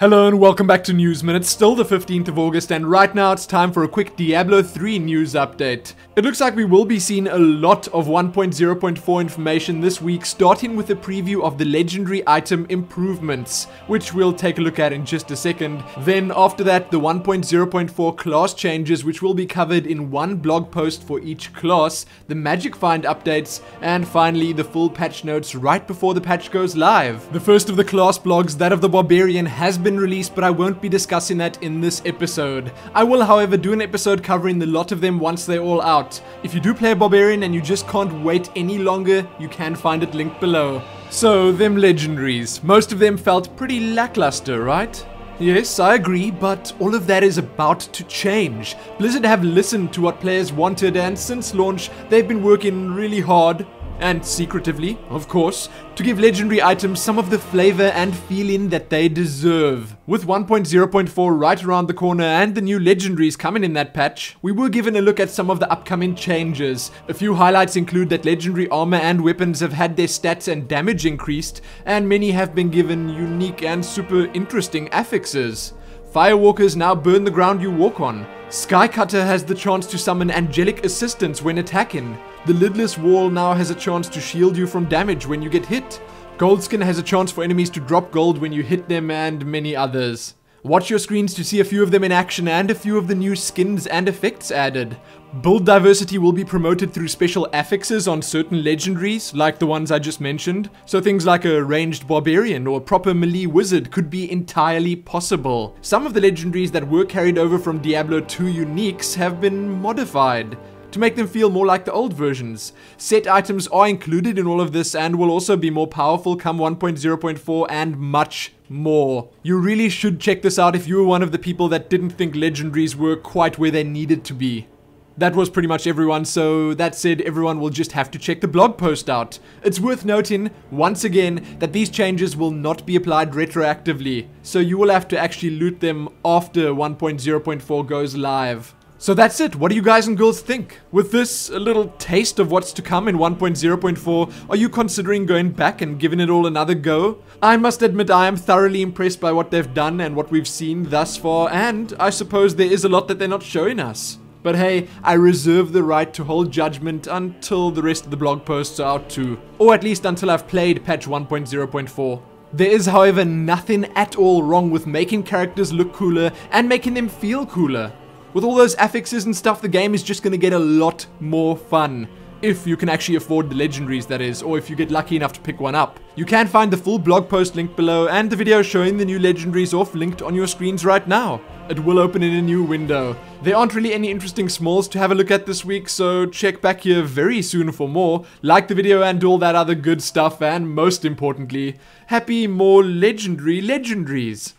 Hello and welcome back to Newsmin. It's still the 15th of August and right now it's time for a quick Diablo 3 news update. It looks like we will be seeing a lot of 1.0.4 information this week, starting with a preview of the legendary item improvements, which we'll take a look at in just a second. Then after that, the 1.0.4 class changes, which will be covered in one blog post for each class, the magic find updates, and finally the full patch notes right before the patch goes live. The first of the class blogs, that of the Barbarian, has been released, but I won't be discussing that in this episode. I will, however, do an episode covering the lot of them once they're all out. If you do play a Barbarian and you just can't wait any longer, you can find it linked below. So, them legendaries. Most of them felt pretty lackluster, right? Yes, I agree, but all of that is about to change. Blizzard have listened to what players wanted, and since launch, they've been working really hard, and secretively, of course, to give legendary items some of the flavor and feeling that they deserve. With 1.0.4 right around the corner and the new legendaries coming in that patch, we were given a look at some of the upcoming changes. A few highlights include that legendary armor and weapons have had their stats and damage increased, and many have been given unique and super interesting affixes. Firewalkers now burn the ground you walk on. Skycutter has the chance to summon angelic assistance when attacking. The lidless wall now has a chance to shield you from damage when you get hit. Goldskin has a chance for enemies to drop gold when you hit them, and many others. Watch your screens to see a few of them in action and a few of the new skins and effects added. Build diversity will be promoted through special affixes on certain legendaries, like the ones I just mentioned. So things like a ranged barbarian or proper melee wizard could be entirely possible. Some of the legendaries that were carried over from Diablo 2 uniques have been modified to make them feel more like the old versions. Set items are included in all of this and will also be more powerful come 1.0.4 and much more. You really should check this out if you were one of the people that didn't think legendaries were quite where they needed to be. That was pretty much everyone, so that said, everyone will just have to check the blog post out. It's worth noting, once again, that these changes will not be applied retroactively, so you will have to actually loot them after 1.0.4 goes live. So that's it. What do you guys and girls think? With this, a little taste of what's to come in 1.0.4, are you considering going back and giving it all another go? I must admit I am thoroughly impressed by what they've done and what we've seen thus far, and I suppose there is a lot that they're not showing us. But hey, I reserve the right to hold judgment until the rest of the blog posts are out too. Or at least until I've played patch 1.0.4. There is, however, nothing at all wrong with making characters look cooler and making them feel cooler. With all those affixes and stuff, the game is just going to get a lot more fun. If you can actually afford the legendaries, that is, or if you get lucky enough to pick one up. You can find the full blog post linked below and the video showing the new legendaries off linked on your screens right now. It will open in a new window. There aren't really any interesting smalls to have a look at this week, so check back here very soon for more. Like the video and all that other good stuff, and most importantly, happy more legendary legendaries.